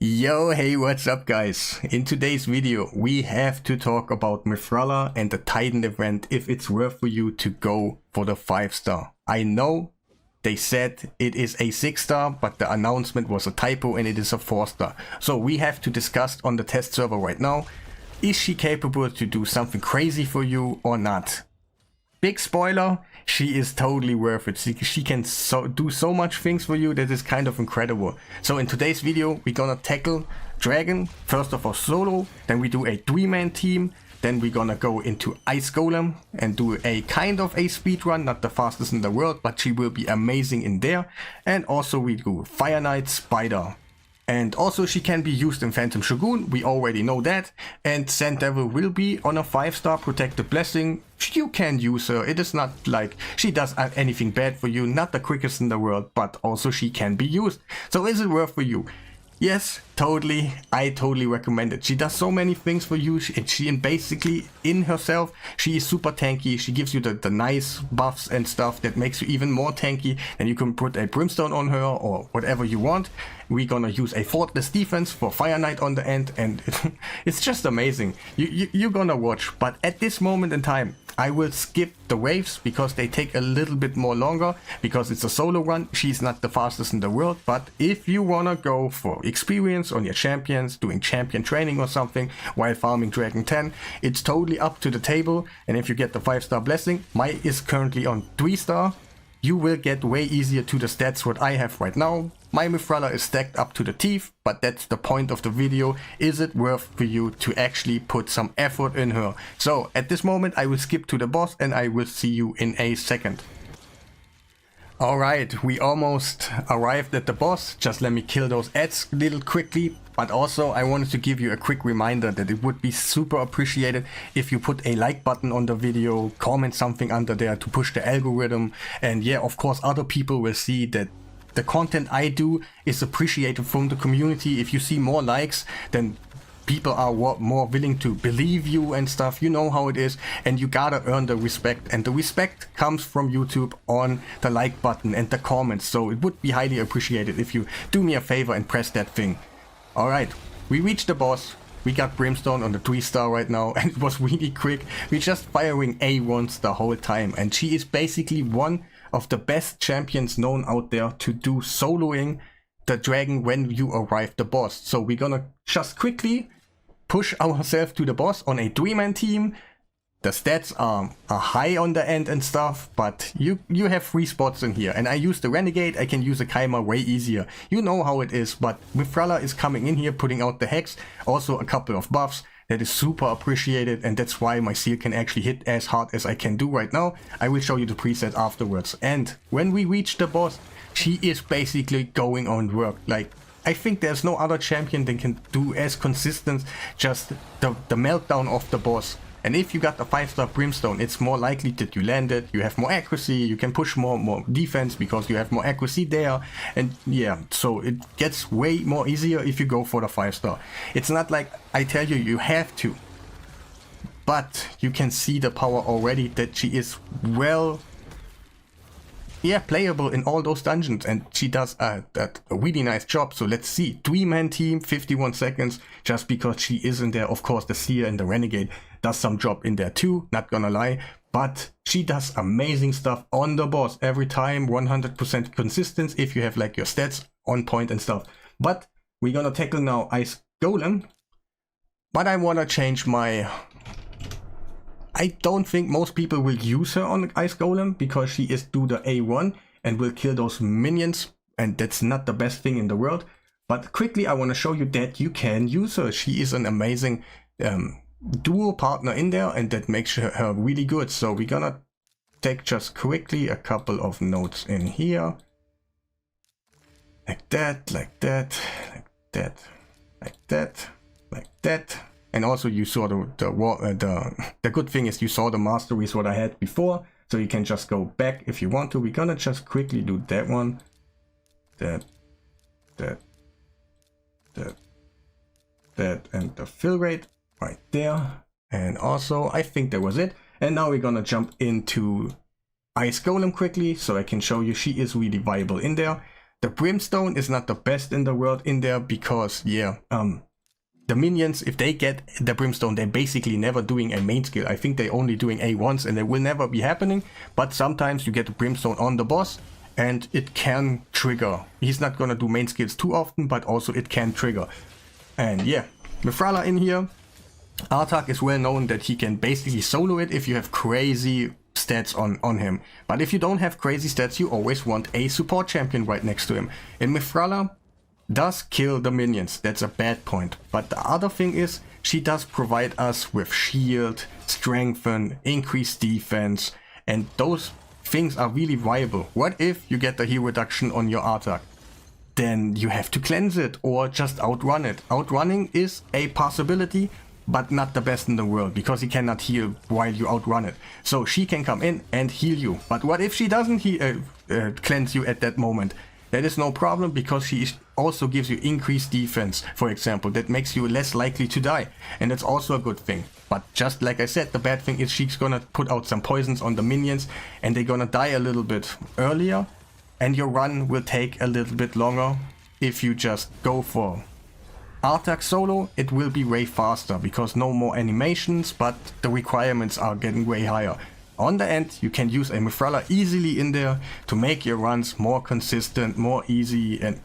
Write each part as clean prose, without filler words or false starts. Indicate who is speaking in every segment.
Speaker 1: Yo, hey, what's up guys? In today's video, we have to talk about Myhrala and the Titan event, if it's worth for you to go for the 5-star. I know they said it is a 6-star, but the announcement was a typo and it is a 4-star. So we have to discuss on the test server right now, is she capable to do something crazy for you or not? Big spoiler, she is totally worth it. She can do so much things for you that is kind of incredible. So in today's video, we're gonna tackle Dragon, first of all solo, then we do a 3-man team, then we're gonna go into Ice Golem and do a kind of a speed run, not the fastest in the world, but she will be amazing in there. And also we do Fire Knight, Spider. And also she can be used in Phantom Shogun, we already know that. And Sand Devil will be on a 5-star Protected Blessing. You can use her, it is not like she does anything bad for you, not the quickest in the world, but also she can be used. So is it worth for you? Yes, totally. I totally recommend it. She does so many things for you. She basically in herself, she is super tanky. She gives you the nice buffs and stuff that makes you even more tanky. And you can put a Brimstone on her or whatever you want. We're gonna use a Faultless Defense for Fire Knight on the end, and it's just amazing. You're gonna watch. But at this moment in time, I will skip the waves because they take a little bit more longer because it's a solo run. She's not the fastest in the world, but if you wanna go for experience on your champions, doing champion training or something while farming Dragon 10, it's totally up to the table. And if you get the 5-star blessing, my is currently on 3-star. You will get way easier to the stats what I have right now. My Myhrala is stacked up to the teeth, but that's the point of the video. Is it worth for you to actually put some effort in her? So at this moment I will skip to the boss and I will see you in a second. Alright, we almost arrived at the boss. Just let me kill those ads a little quickly. But also I wanted to give you a quick reminder that it would be super appreciated if you put a like button on the video, comment something under there to push the algorithm. And yeah, of course other people will see that the content I do is appreciated from the community. If you see more likes, then people are more willing to believe you and stuff. You know how it is, and you gotta earn the respect, and the respect comes from YouTube on the like button and the comments. So it would be highly appreciated if you do me a favor and press that thing. Alright, we reached the boss. We got Brimstone on the 3-star right now, and it was really quick. We're just firing A1s the whole time, and she is basically one of the best champions known out there to do soloing the dragon when you arrive the boss. So we're gonna just quickly push ourselves to the boss on a 3-man team. The stats are high on the end and stuff, but you have 3 spots in here. And I use the Renegade, I can use a Kaima way easier. You know how it is, but Myhrala is coming in here, putting out the Hex, also a couple of buffs. That is super appreciated, and that's why my seal can actually hit as hard as I can do right now. I will show you the preset afterwards. And when we reach the boss, she is basically going on work. Like, I think there's no other champion that can do as consistent just the meltdown of the boss. And if you got the 5-star Brimstone, it's more likely that you land it, you have more accuracy, you can push more defense because you have more accuracy there. And yeah, so it gets way more easier if you go for the 5-star. It's not like I tell you, you have to. But you can see the power already that she is playable in all those dungeons, and she does a really nice job. So let's see, 3-man team, 51 seconds, just because she is in there. Of course the Seer and the Renegade does some job in there too, not gonna lie, but she does amazing stuff on the boss every time, 100% consistent if you have like your stats on point and stuff. But we're gonna tackle now Ice Golem, but I wanna change my... I don't think most people will use her on Ice Golem because she is do the A1 and will kill those minions, and that's not the best thing in the world. But quickly I want to show you that you can use her. She is an amazing duo partner in there, and that makes her really good. So we're gonna take just quickly a couple of notes in here. Like that, like that, like that, like that, like that. And also you saw the good thing is you saw the masteries what I had before, so you can just go back if you want to. We're gonna just quickly do that one, that, and the fill rate right there. And also I think that was it. And now we're gonna jump into Ice Golem quickly so I can show you she is really viable in there. The Brimstone is not the best in the world in there because, yeah, the minions, if they get the Brimstone, they're basically never doing a main skill. I think they're only doing A once and it will never be happening. But sometimes you get the Brimstone on the boss and it can trigger. He's not gonna do main skills too often, but also it can trigger. And yeah, Mithrala in here. Artak is well known that he can basically solo it if you have crazy stats on him. But if you don't have crazy stats, you always want a support champion right next to him. And Mithrala does kill the minions. That's a bad point. But the other thing is, she does provide us with shield, strengthen, increased defense, and those things are really viable. What if you get the heal reduction on your Artak? Then you have to cleanse it or just outrun it. Outrunning is a possibility, but not the best in the world because he cannot heal while you outrun it. So she can come in and heal you. But what if she doesn't cleanse you at that moment? That is no problem because she also gives you increased defense, for example. That makes you less likely to die. And that's also a good thing. But just like I said, the bad thing is she's gonna put out some poisons on the minions and they're gonna die a little bit earlier. And your run will take a little bit longer. If you just go for Artak solo, it will be way faster because no more animations, but the requirements are getting way higher. On the end, you can use a Mithrala easily in there to make your runs more consistent, more easy, and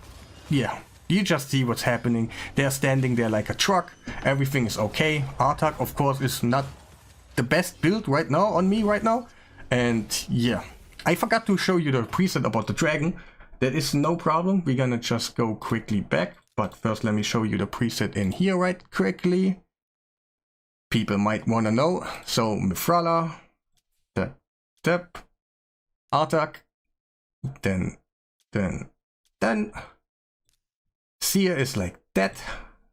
Speaker 1: yeah, you just see what's happening. They're standing there like a truck, everything is okay. Artak, of course, is not the best build right now on me right now, and yeah. I forgot to show you the preset about the dragon. That is no problem, we're gonna just go quickly back, but first let me show you the preset in here right quickly. People might wanna know. So Mithrala, Artak, then Seer is like that,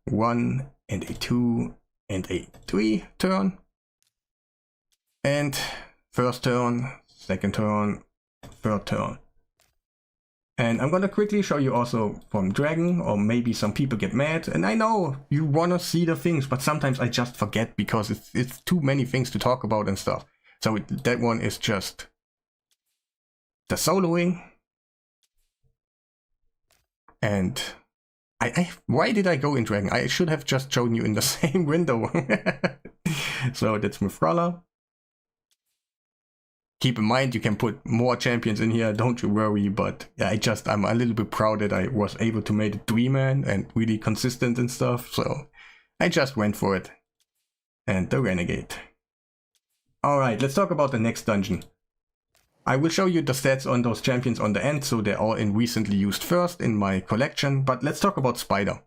Speaker 1: 1 and a 2 and a 3 turn, and first turn, second turn, third turn. And I'm gonna quickly show you also from Dragon, or maybe some people get mad, and I know you wanna see the things, but sometimes I just forget because it's too many things to talk about and stuff. So that one is just the soloing. And why did I go in Dragon? I should have just shown you in the same window. So that's Mithrala. Keep in mind, you can put more champions in here, don't you worry, but yeah, I'm a little bit proud that I was able to make it 3-man and really consistent and stuff, so I just went for it. And the Renegade. Alright, let's talk about the next dungeon. I will show you the stats on those champions on the end, so they're all in recently used first in my collection, but let's talk about Spider.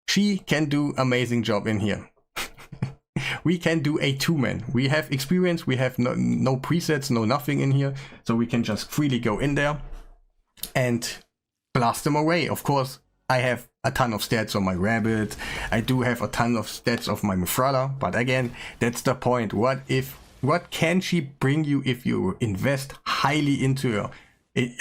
Speaker 1: She can do amazing job in here. We can do a 2-man. We have experience, we have no presets, no nothing in here, so we can just freely go in there and blast them away. Of course, I have a ton of stats on my Rabbit, I do have a ton of stats of my Mithrala, but again, that's the point. What can she bring you if you invest highly into her?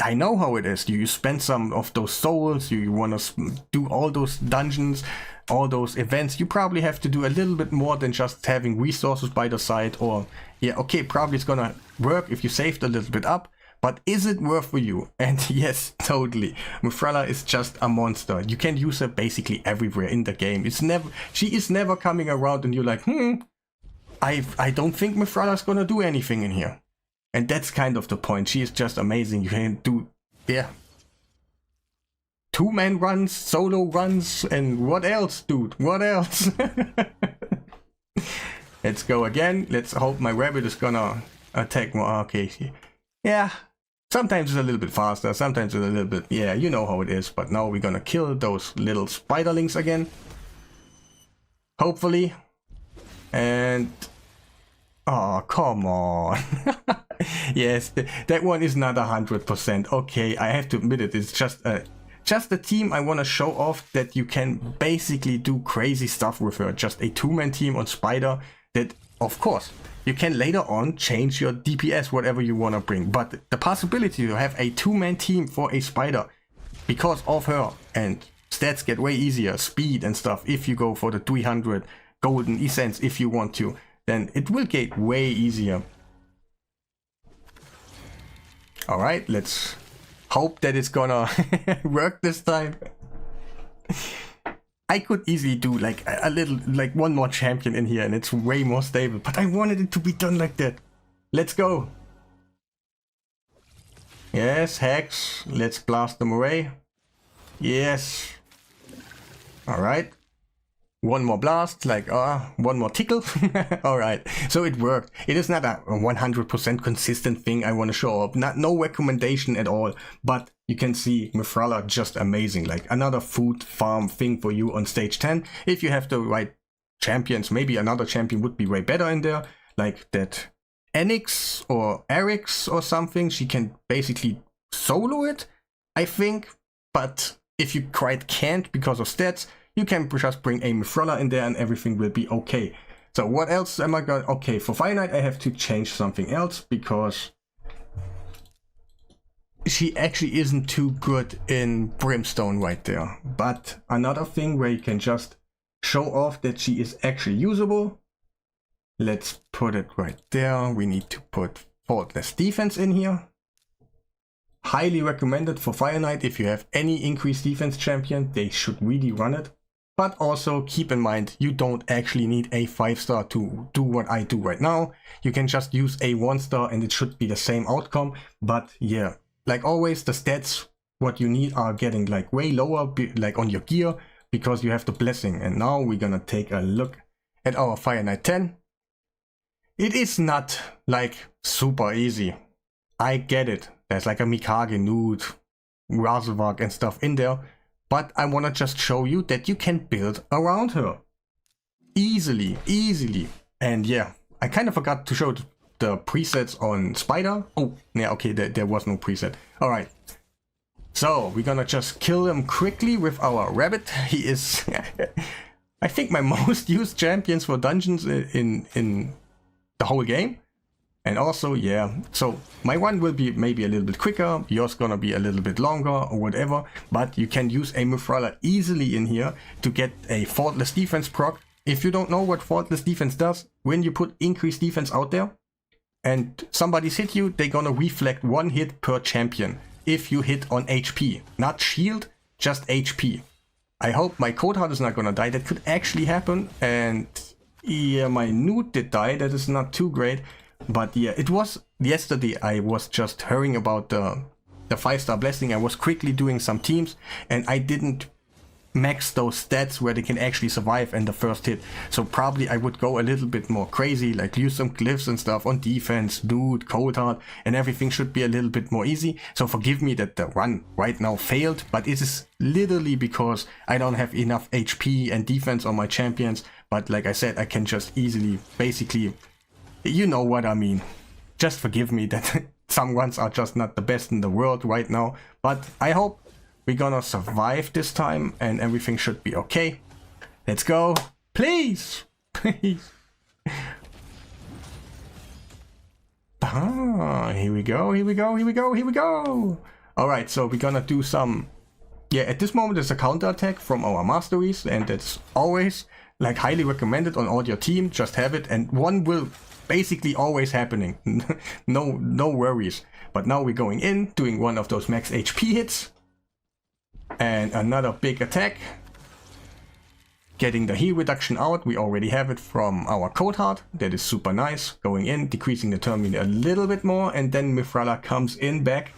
Speaker 1: I know how it is. You spend some of those souls, you want to do all those dungeons, all those events. You probably have to do a little bit more than just having resources by the side, or yeah, okay, probably it's gonna work if you saved a little bit up, but is it worth for you? And yes, totally. Mithrala is just a monster. You can use her basically everywhere in the game. She is never coming around and you're like, I don't think Mithrala's gonna do anything in here. And that's kind of the point. She is just amazing. You can do, yeah, 2-man runs, solo runs, and what else, dude? What else? Let's go again. Let's hope my Rabbit is gonna attack more. Okay, yeah. Sometimes it's a little bit faster, sometimes it's a little bit, yeah, you know how it is. But now we're gonna kill those little spiderlings again. Hopefully. And oh, come on. Yes, that one is not 100%. Okay, I have to admit it. It's just a team I want to show off that you can basically do crazy stuff with her. Just a 2-man team on Spider that, of course, you can later on change your DPS, whatever you want to bring. But the possibility to have a 2-man team for a Spider because of her, and stats get way easier, speed and stuff, if you go for the 300 golden essence if you want to, then it will get way easier. Alright, let's Hope that it's gonna work this time. I could easily do like a little, like one more champion in here and it's way more stable, but I wanted it to be done like that. Let's go. Yes, hacks. Let's blast them away. Yes. Alright. One more blast, like, one more tickle. Alright, so it worked. It is not a 100% consistent thing I want to show up. No recommendation at all. But you can see Mythrala just amazing. Like another food farm thing for you on stage 10. If you have the right champions, maybe another champion would be way better in there. Like that Enix or Erix or something. She can basically solo it, I think. But if you quite can't because of stats, you can just bring a Mythrala in there and everything will be okay. So what else am I going? Okay, for Fire Knight I have to change something else because she actually isn't too good in Brimstone right there. But another thing where you can just show off that she is actually usable. Let's put it right there. We need to put Faultless Defense in here. Highly recommended for Fire Knight. If you have any increased defense champion, they should really run it. But also keep in mind, you don't actually need a 5-star to do what I do right now. You can just use a 1-star and it should be the same outcome. But yeah, like always, the stats, what you need are getting like way lower, like on your gear, because you have the blessing. And now we're gonna take a look at our Fire Knight 10. It is not like super easy. I get it. There's like a Mikage, Nude, Razorvak and stuff in there. But I want to just show you that you can build around her. Easily. And yeah, I kind of forgot to show the presets on Spider. Oh, yeah, okay, there was no preset. Alright. So, we're gonna just kill him quickly with our rabbit. He is, I think, my most used champions for dungeons in the whole game. And also, yeah, so my one will be maybe a little bit quicker, yours gonna be a little bit longer or whatever, but you can use a Mythrala easily in here to get a Faultless Defense proc. If you don't know what Faultless Defense does, when you put increased defense out there and somebody's hit you, they're gonna reflect 1 hit per champion if you hit on HP. Not shield, just HP. I hope my Code Heart is not gonna die, that could actually happen, and yeah, my Nude did die, that is not too great. But yeah, it was yesterday. I was just hearing about the 5-star blessing. I was quickly doing some teams and I didn't max those stats where they can actually survive in the first hit. So probably I would go a little bit more crazy, like use some glyphs and stuff on defense, dude, cold heart, and everything should be a little bit more easy. So forgive me that the run right now failed, but it is literally because I don't have enough HP and defense on my champions. But like I said, I can just easily, basically, you know what I mean. Just forgive me that some runs are just not the best in the world right now. But I hope we're gonna survive this time and everything should be okay. Let's go. Please. Please. Here we go. Alright, so we're gonna do some... Yeah, at this moment it's a counter attack from our masteries and it's always like highly recommended on all your team. Just have it and one will... basically always happening. no worries. But now we're going in, doing one of those max HP hits. And another big attack. Getting the heal reduction out. We already have it from our Code Heart. That is super nice. Going in, decreasing the turn meter a little bit more. And then Mythrala comes in back.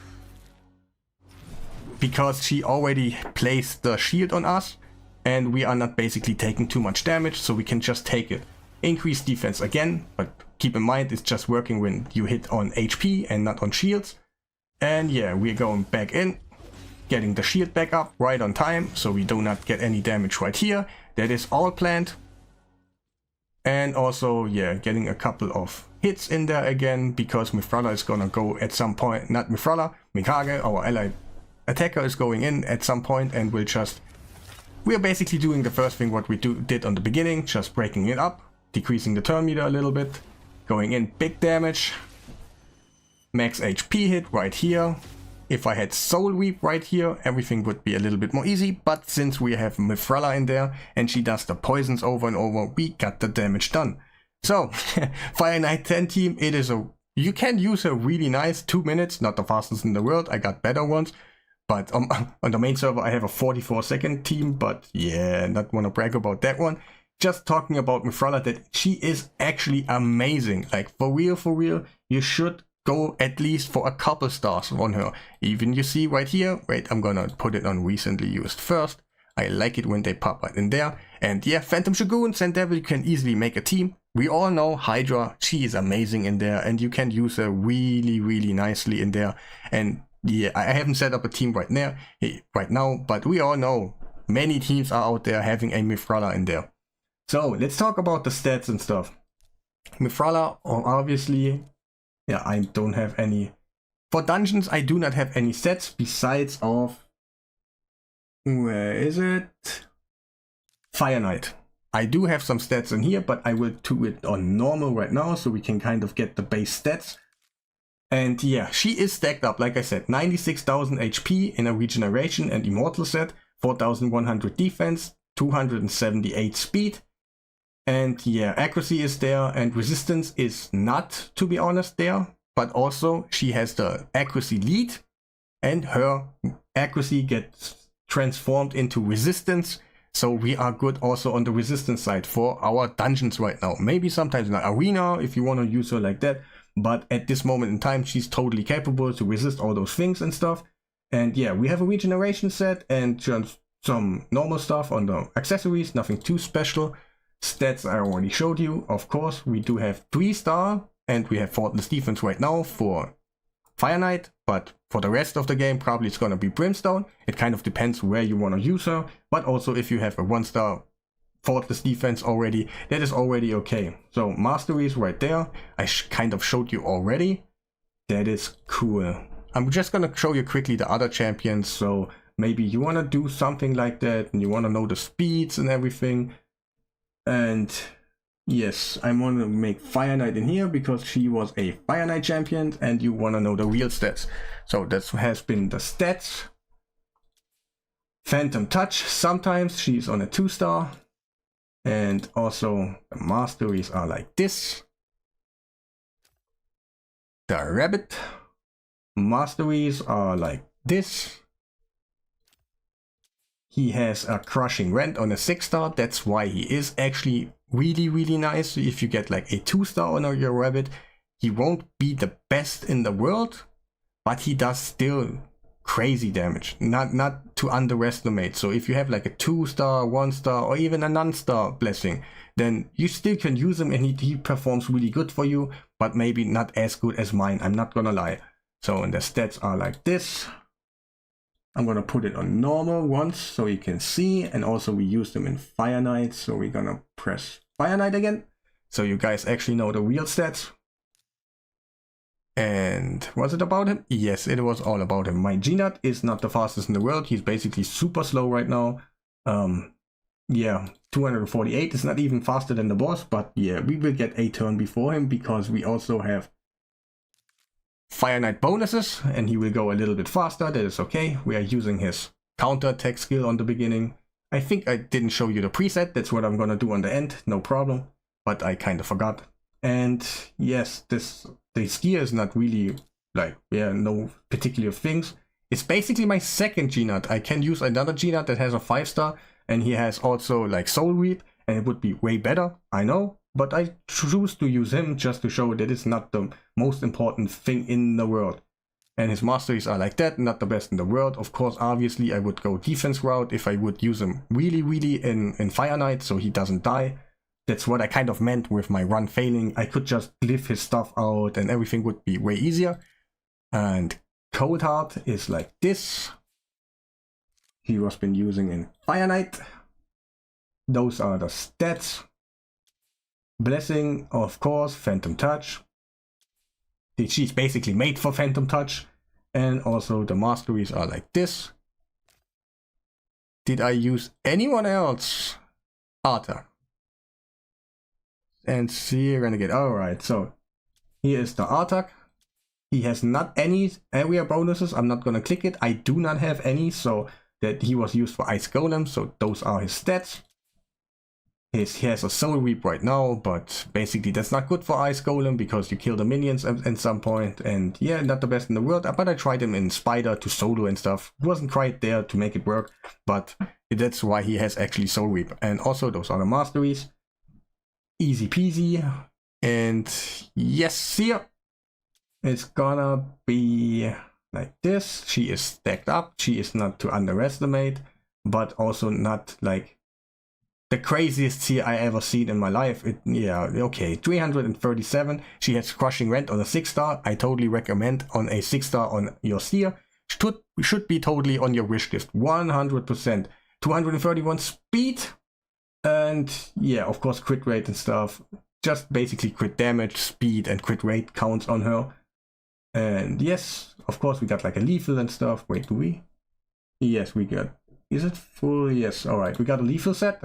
Speaker 1: Because she already placed the shield on us. And we are not basically taking too much damage. So we can just take it. Increase defense again, but keep in mind it's just working when you hit on HP and not on shields. And yeah, we're going back in, getting the shield back up right on time, so we do not get any damage right here. That is all planned. And also, yeah, getting a couple of hits in there again, because Mythrala is gonna go at some point, not Mythrala, Mikage, our allied attacker, is going in at some point and will just... We're basically doing the first thing what we did on the beginning, just breaking it up. Decreasing the turn meter a little bit, going in big damage, max HP hit right here. If I had Soul Reap right here, everything would be a little bit more easy, but since we have Mythrala in there and she does the poisons over and over, we got the damage done. So, Fire Knight 10 team, it is a You can use her really nice, 2 minutes, not the fastest in the world, I got better ones. But on the main server I have a 44-second team, but yeah, not wanna brag about that one. Just talking about Mythra, that she is actually amazing. Like for real, you should go at least for a couple stars on her. Even you see right here, wait, I'm gonna put it on recently used first. I like it when they pop right in there. And yeah, Phantom Shogun, Sand Devil, you can easily make a team. We all know Hydra, she is amazing in there and you can use her really nicely in there. And yeah, I haven't set up a team right now, but we all know many teams are out there having a Mythra in there. So let's talk about the stats and stuff. Mythra, obviously, yeah, I don't have any. For dungeons, I do not have any sets besides of, where is it? Fire Knight. I do have some stats in here, but I will do it on normal right now so we can kind of get the base stats. And yeah, she is stacked up, like I said, 96,000 HP in a regeneration and immortal set, 4,100 defense, 278 speed. And yeah, accuracy is there and resistance is not, to be honest, there. But also she has the accuracy lead and her accuracy gets transformed into resistance. So we are good also on the resistance side for our dungeons right now. Maybe sometimes in the arena if you want to use her like that. But at this moment in time, she's totally capable to resist all those things and stuff. And yeah, we have a regeneration set and just some normal stuff on the accessories, nothing too special. Stats I already showed you. Of course, we do have 3-star and we have faultless defense right now for Fire Knight, but for the rest of the game probably it's gonna be Brimstone. It kind of depends where you want to use her, but also if you have a 1-star faultless defense already, that is already okay. So mastery is right there. I kind of showed you already. That is cool. I'm just gonna show you quickly the other champions, so maybe you want to do something like that and you want to know the speeds and everything. And yes, I want to make Fire Knight in here because she was a Fire Knight champion and you want to know the real stats. So that has been the stats. Phantom Touch, sometimes she's on a 2-star. And also the masteries are like this. The rabbit masteries are like this. He has a crushing rend on a 6-star. That's why he is actually really nice. If you get like a 2-star on your rabbit, he won't be the best in the world, but he does still crazy damage, not to underestimate. So if you have like a 2-star, 1-star, or even a non-star blessing, then you still can use him and he performs really good for you, but maybe not as good as mine, I'm not gonna lie. So and the stats are like this. I'm gonna put it on normal once so you can see, and also we use them in Fire Knight, so we're gonna press Fire Knight again so you guys actually know the real stats. And was it about him? Yes, it was all about him. My G-Nut is not the fastest in the world. He's basically super slow right now. Yeah, 248 is not even faster than the boss, but yeah, we will get a turn before him because we also have Fire Knight bonuses and he will go a little bit faster. That is okay. We are using his counter attack skill on the beginning. I think I didn't show you the preset. That's what I'm gonna do on the end, no problem, but I kind of forgot. And yes, this gear is not really like, yeah, no particular things. It's basically my second G-Nut. I can use another G-Nut that has a 5-star and he has also like Soul Reap and it would be way better, I know, but I choose to use him just to show that it's not the most important thing in the world. And his masteries are like that, not the best in the world. Of course, obviously I would go defense route if I would use him really in Fire Knight so he doesn't die. That's what I kind of meant with my run failing. I could just live his stuff out and everything would be way easier. And Cold Heart is like this. He was been using in Fire Knight. Those are the stats. Blessing, of course, Phantom Touch. She's basically made for Phantom Touch. And also the masteries are like this. Did I use anyone else? Arthur. And Seer Renegade. Alright, so here is the Artak. He has not any area bonuses. I'm not gonna click it. I do not have any, so that he was used for Ice Golem, so those are his stats. He has a soul reap right now, but basically that's not good for Ice Golem because you kill the minions at some point, and yeah, not the best in the world. But I tried him in Spider to solo and stuff. It wasn't quite there to make it work, but that's why he has actually soul reap. And also those other masteries, easy peasy. And yes, here it's gonna be like this. She is stacked up. She is not to underestimate, but also not like the craziest seer I ever seen in my life. Yeah, okay, 337. She has Crushing Rent on a 6-star. I totally recommend on a 6-star on your seer. Should be totally on your wish list, 100%. 231 speed, and yeah, of course crit rate and stuff. Just basically crit damage, speed, and crit rate counts on her. And yes, of course we got like a lethal and stuff. Wait, do we? Yes, we got. Is it full? Yes, alright, we got a lethal set.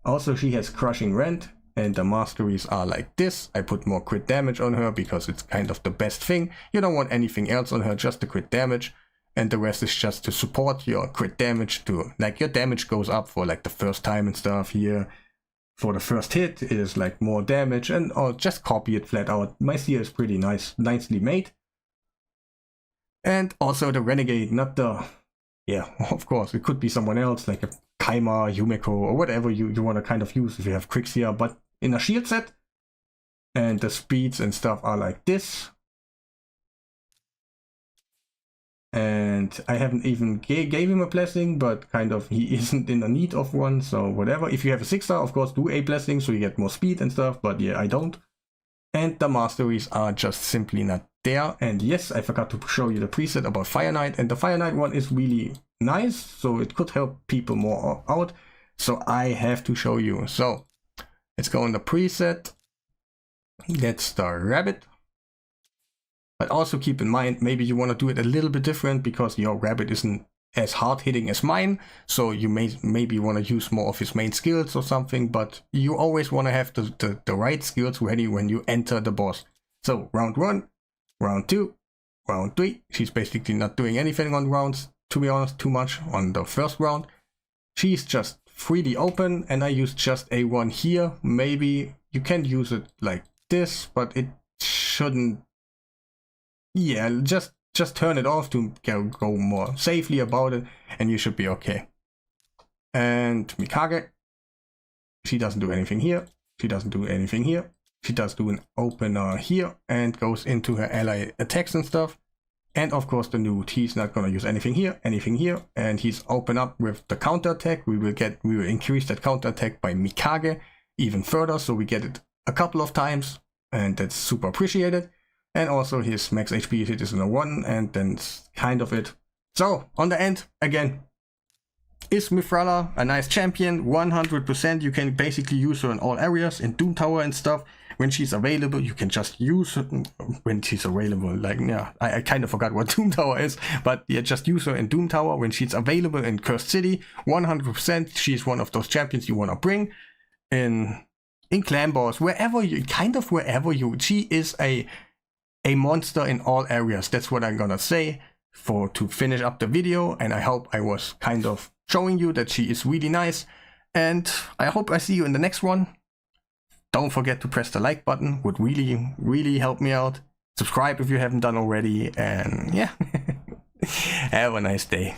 Speaker 1: Also, she has Crushing Rent, and the masteries are like this. I put more crit damage on her because it's kind of the best thing. You don't want anything else on her, just the crit damage. And the rest is just to support your crit damage to, like, your damage goes up for like the first time and stuff here. For the first hit is like more damage, and or just copy it flat out. My seer is pretty nicely made. And also the Renegade, not the, yeah, of course, it could be someone else, like a Kaima, Yumeko, or whatever you want to kind of use if you have Quixia, but in a shield set. And the speeds and stuff are like this. And I haven't even gave him a blessing, but kind of he isn't in the need of one, so whatever. If you have a 6-star, of course, do a blessing so you get more speed and stuff, but yeah, I don't. And the masteries are just simply not there. And yes, I forgot to show you the preset about Fire Knight, and the Fire Knight one is really nice, so it could help people more out. So I have to show you. So let's go on the preset. That's the rabbit. But also keep in mind, maybe you want to do it a little bit different because your rabbit isn't as hard hitting as mine. So you maybe want to use more of his main skills or something, but you always want to have the right skills ready when you enter the boss. So round 1, round 2, round 3. She's basically not doing anything on rounds, to be honest, too much on the first round. She's just freely open, and I use just A1 here. Maybe you can use it like this, but it shouldn't. Yeah, just turn it off to go more safely about it, and you should be okay. And Mikage, she doesn't do anything here. She doesn't do anything here. She does do an opener here and goes into her ally attacks and stuff. And of course the Newt, he's not gonna use anything here, and he's open up with the counter attack. We will increase that counter attack by Mikage even further, so we get it a couple of times, and that's super appreciated. And also his max HP hit is in a 1, and then kind of it. So on the end, again, is Mithrala a nice champion? 100%. You can basically use her in all areas, in Doom Tower and stuff. When she's available, you can just use her when she's available. Like, yeah, I kind of forgot what Doom Tower is, but yeah, just use her in Doom Tower when she's available in Cursed City. 100%. She's one of those champions you want to bring in Clan Boss, wherever you, she is a monster in all areas. That's what I'm gonna say to finish up the video, and I hope I was kind of showing you that she is really nice, and I hope I see you in the next one. Don't forget to press the like button, would really help me out. Subscribe if you haven't done already, and yeah, have a nice day.